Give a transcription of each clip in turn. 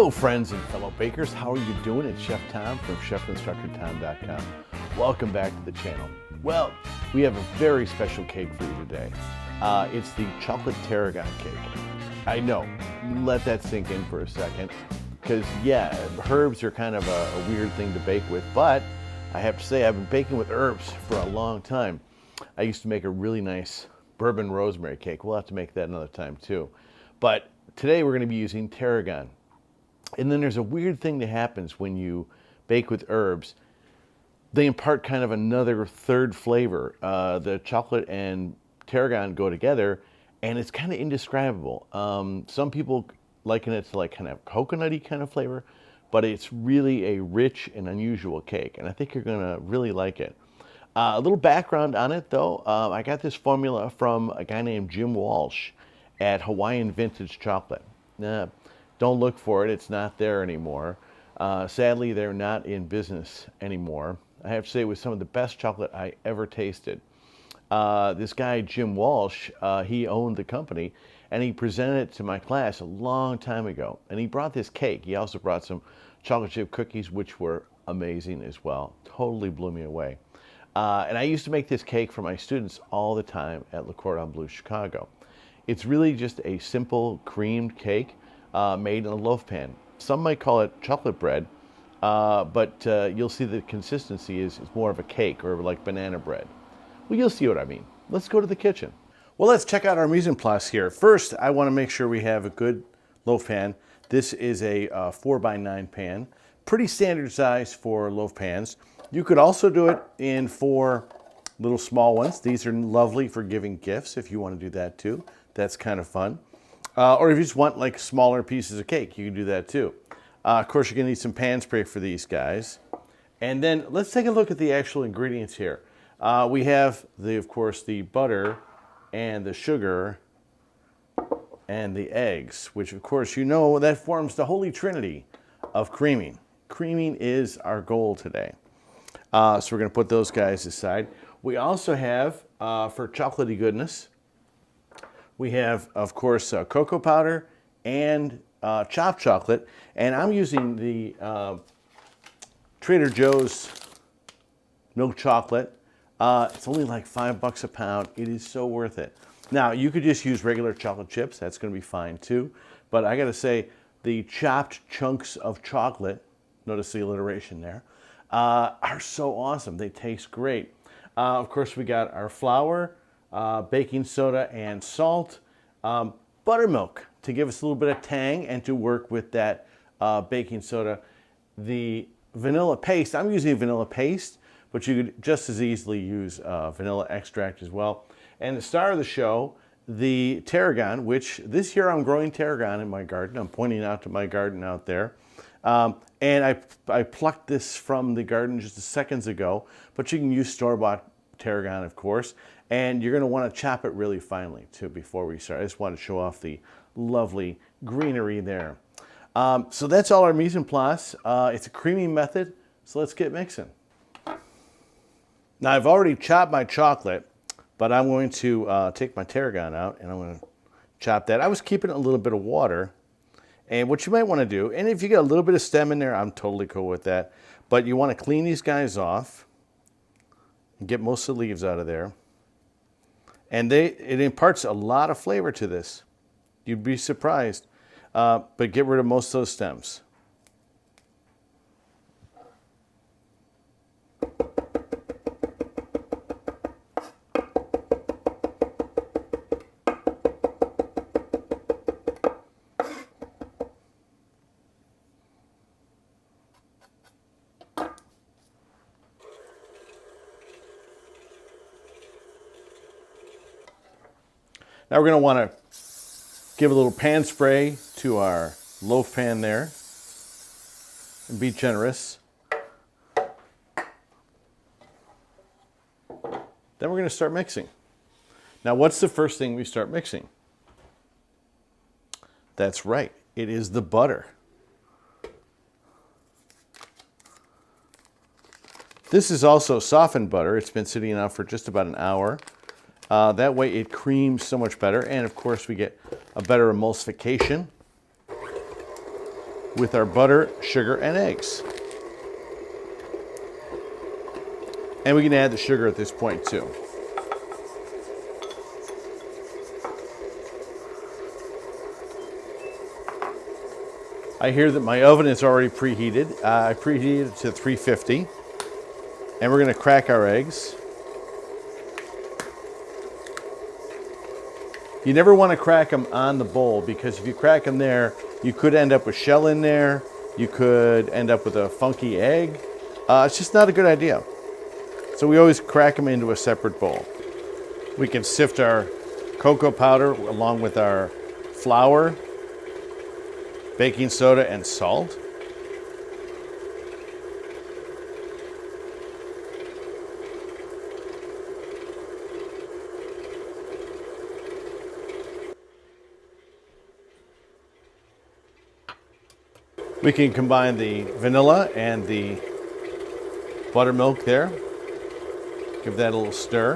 Hello friends and fellow bakers, how are you doing? It's Chef Tom from ChefInstructorTom.com. Welcome back to the channel. Well, we have a very special cake for you today. It's the chocolate tarragon cake. I know, let that sink in for a second, because yeah, herbs are kind of a weird thing to bake with, but I have to say I've been baking with herbs for a long time. I used to make a really nice bourbon rosemary cake. We'll have to make that another time too. But today we're going to be using tarragon. And then there's a weird thing that happens when you bake with herbs. They impart kind of another third flavor. The chocolate and tarragon go together, and it's kind of indescribable. Some people liken it to like kind of coconutty kind of flavor, but it's really a rich and unusual cake, and I think you're gonna really like it. A little background on it though, I got this formula from a guy named Jim Walsh at Hawaiian Vintage Chocolate. Don't look for it, it's not there anymore. Sadly, they're not in business anymore. I have to say it was some of the best chocolate I ever tasted. This guy, Jim Walsh, he owned the company, and he presented it to my class a long time ago. And he brought this cake. He also brought some chocolate chip cookies, which were amazing as well. Totally blew me away. And I used to make this cake for my students all the time at Le Cordon Bleu, Chicago. It's really just a simple creamed cake made in a loaf pan. Some might call it chocolate bread, but you'll see the consistency is more of a cake or like banana bread. Well, you'll see what I mean. Let's go to the kitchen. Well, let's check out our mise en place here. First, I want to make sure we have a good loaf pan. This is a 4x9 pan. Pretty standard size for loaf pans. You could also do it in 4 little small ones. These are lovely for giving gifts if you want to do that too. That's kind of fun. Or if you just want like smaller pieces of cake, you can do that too. Of course, you're going to need some pan spray for these guys. And then let's take a look at the actual ingredients here. We have, of course, the butter and the sugar and the eggs, which of course you know that forms the holy trinity of creaming. Creaming is our goal today. So we're going to put those guys aside. We also have, for chocolatey goodness, we have, of course, cocoa powder and chopped chocolate. And I'm using the Trader Joe's milk chocolate. It's only like $5 a pound. It is so worth it. Now, you could just use regular chocolate chips. That's going to be fine too. But I got to say, the chopped chunks of chocolate, notice the alliteration there, are so awesome. They taste great. Of course, we got our flour, baking soda and salt, buttermilk to give us a little bit of tang and to work with that baking soda. The vanilla paste, I'm using vanilla paste, but you could just as easily use vanilla extract as well. And the star of the show, the tarragon, which this year I'm growing tarragon in my garden. I'm pointing out to my garden out there. And I plucked this from the garden just seconds ago, but you can use store-bought tarragon, of course. And you're going to want to chop it really finely too before we start. I just want to show off the lovely greenery there. So that's all our mise en place. It's a creamy method, so let's get mixing. Now I've already chopped my chocolate, but I'm going to take my tarragon out and I'm going to chop that. I was keeping a little bit of water. And what you might want to do, and if you get a little bit of stem in there, I'm totally cool with that. But you want to clean these guys off and get most of the leaves out of there. And it imparts a lot of flavor to this. You'd be surprised. But get rid of most of those stems. Now we're going to want to give a little pan spray to our loaf pan there and be generous. Then we're going to start mixing. Now what's the first thing we start mixing? That's right, it is the butter. This is also softened butter. It's been sitting out for just about an hour. That way it creams so much better, and of course we get a better emulsification. with our butter, sugar, and eggs. And we can add the sugar at this point too. I hear that my oven is already preheated. I preheated it to 350. And we're going to crack our eggs. You never want to crack them on the bowl, because if you crack them there, you could end up with shell in there. You could end up with a funky egg. It's just not a good idea. So we always crack them into a separate bowl. We can sift our cocoa powder along with our flour, baking soda, and salt. We can combine the vanilla and the buttermilk there. Give that a little stir.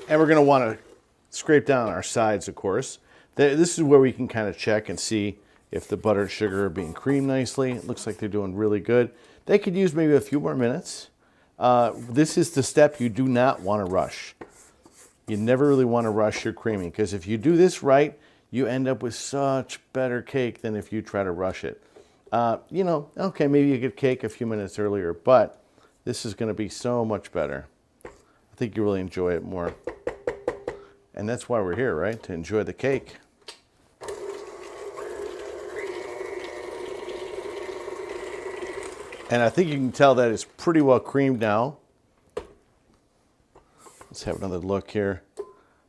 And we're going to want to scrape down our sides, of course. This is where we can kind of check and see if the butter and sugar are being creamed nicely. It looks like they're doing really good. They could use maybe a few more minutes. This is the step you do not want to rush. You never really want to rush your creaming, because if you do this right, you end up with such better cake than if you try to rush it. You know, okay, maybe you get cake a few minutes earlier, but this is going to be so much better. I think you really enjoy it more. And that's why we're here, right? To enjoy the cake. And I think you can tell that it's pretty well creamed now. Let's have another look here.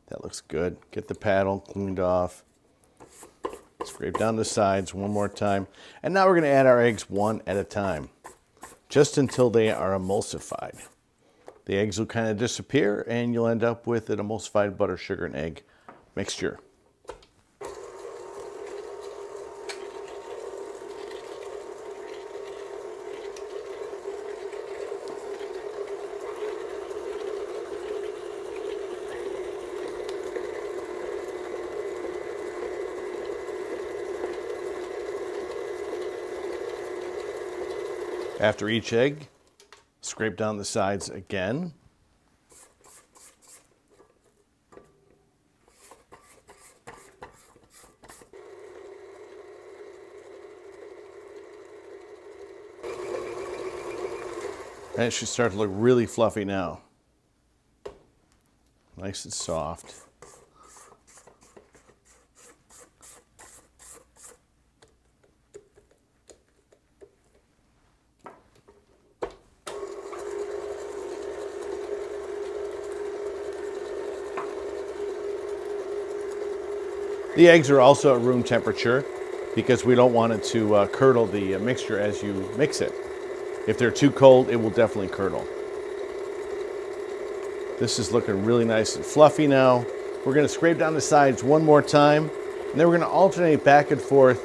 That looks good. Get the paddle cleaned off. Scrape down the sides one more time. And now we're going to add our eggs one at a time, just until they are emulsified. The eggs will kind of disappear, and you'll end up with an emulsified butter, sugar, and egg mixture. After each egg, scrape down the sides again. And it should start to look really fluffy now. Nice and soft. The eggs are also at room temperature because we don't want it to curdle the mixture as you mix it. If they're too cold, it will definitely curdle. This is looking really nice and fluffy now. We're going to scrape down the sides one more time, and then we're going to alternate back and forth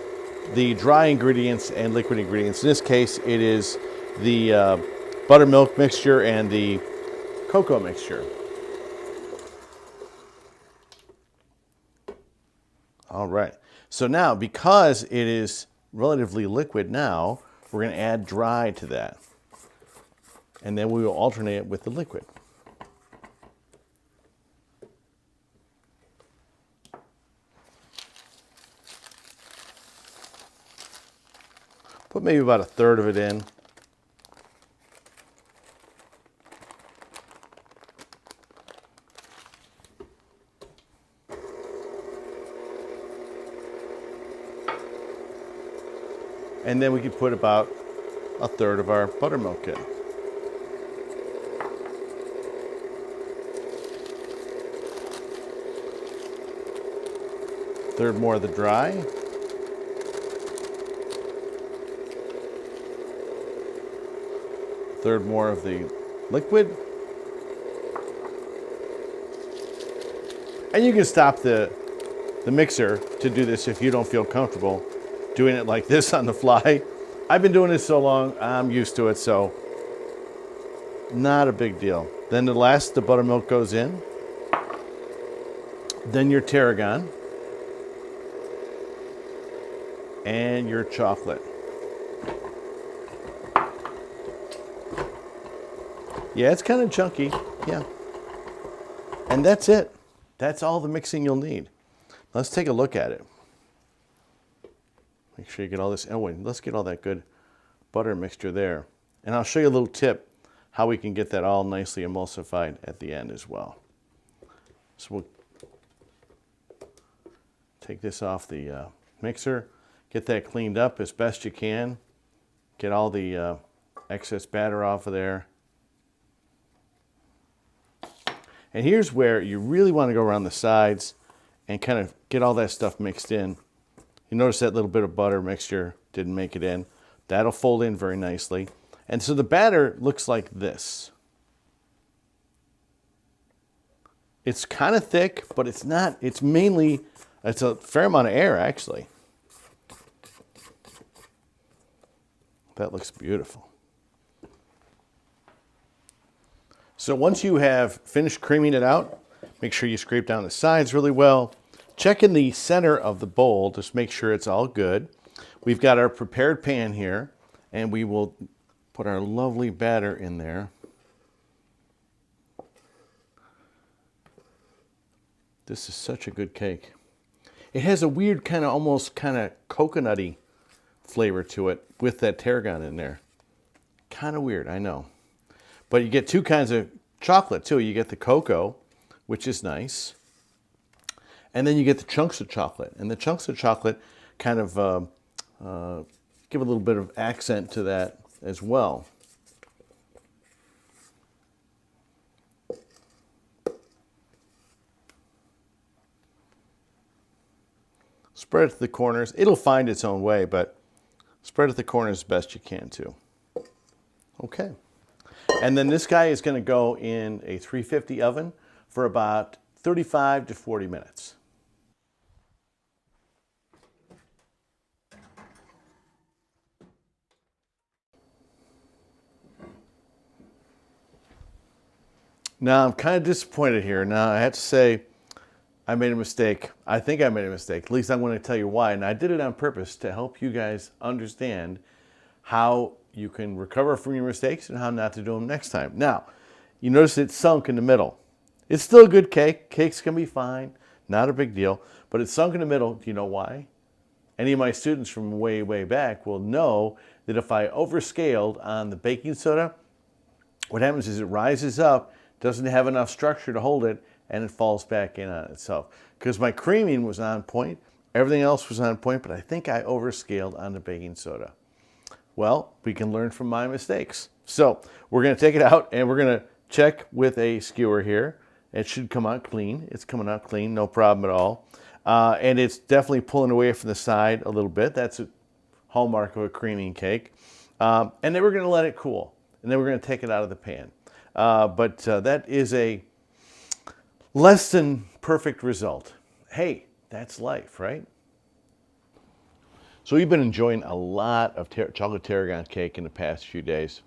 the dry ingredients and liquid ingredients. In this case, it is the buttermilk mixture and the cocoa mixture. All right, so now because it is relatively liquid now, we're going to add dry to that. And then we will alternate it with the liquid. Put maybe about a third of it in. And then we can put about a third of our buttermilk in. Third more of the dry. Third more of the liquid. And you can stop the mixer to do this if you don't feel comfortable doing it like this on the fly. I've been doing this so long, I'm used to it, so not a big deal. Then the buttermilk goes in. then your tarragon, and your chocolate. Yeah, it's kind of chunky, yeah. And that's it. That's all the mixing you'll need. Let's take a look at it. Make sure you get all this, oh wait, let's get all that good butter mixture there. And I'll show you a little tip how we can get that all nicely emulsified at the end as well. So we'll take this off the mixer, get that cleaned up as best you can, get all the excess batter off of there. And here's where you really want to go around the sides and kind of get all that stuff mixed in. You notice that little bit of butter mixture didn't make it in. That'll fold in very nicely. And so the batter looks like this. It's kind of thick, but it's not. It's a fair amount of air actually. That looks beautiful. So once you have finished creaming it out, make sure you scrape down the sides really well. Check in the center of the bowl, just make sure it's all good. We've got our prepared pan here, and we will put our lovely batter in there. This is such a good cake. It has a weird almost kind of coconutty flavor to it with that tarragon in there. Kind of weird, I know. But you get two kinds of chocolate too. You get the cocoa, which is nice. And then you get the chunks of chocolate. And the chunks of chocolate kind of give a little bit of accent to that as well. Spread it to the corners. It'll find its own way, but spread it to the corners as best you can too. Okay. And then this guy is going to go in a 350 oven for about 35 to 40 minutes. Now I'm kind of disappointed here. Now I have to say I made a mistake. I think I made a mistake. At least I'm going to tell you why. And I did it on purpose to help you guys understand how you can recover from your mistakes and how not to do them next time. Now, you notice it's sunk in the middle. It's still a good cake. Cakes can be fine. Not a big deal. But it's sunk in the middle. Do you know why? Any of my students from way, way back will know that if I overscaled on the baking soda, what happens is it rises up, doesn't have enough structure to hold it, and it falls back in on itself. Because my creaming was on point, everything else was on point, but I think I overscaled on the baking soda. Well, we can learn from my mistakes. So we're going to take it out and we're going to check with a skewer here. It should come out clean. It's coming out clean, no problem at all. And it's definitely pulling away from the side a little bit. That's a hallmark of a creaming cake. And then we're going to let it cool. And then we're going to take it out of the pan. But that is a less than perfect result. Hey, that's life, right? So we've been enjoying a lot of chocolate tarragon cake in the past few days.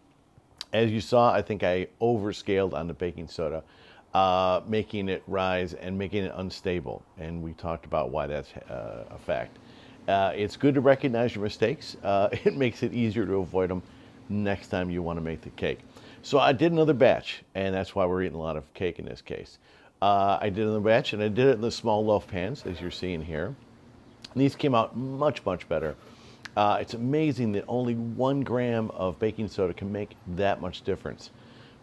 As you saw, I think I overscaled on the baking soda, making it rise and making it unstable. And we talked about why that's a fact. It's good to recognize your mistakes. It makes it easier to avoid them next time you want to make the cake. So I did another batch, and that's why we're eating a lot of cake in this case. I did another batch, and I did it in the small loaf pans, as you're seeing here. And these came out much, much better. It's amazing that only 1 gram of baking soda can make that much difference.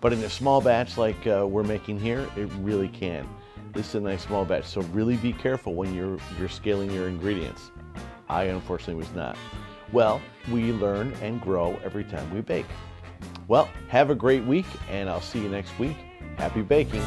But in a small batch like we're making here, it really can. This is a nice small batch, so really be careful when you're scaling your ingredients. I unfortunately was not. Well, we learn and grow every time we bake. Well, have a great week, and I'll see you next week. Happy baking.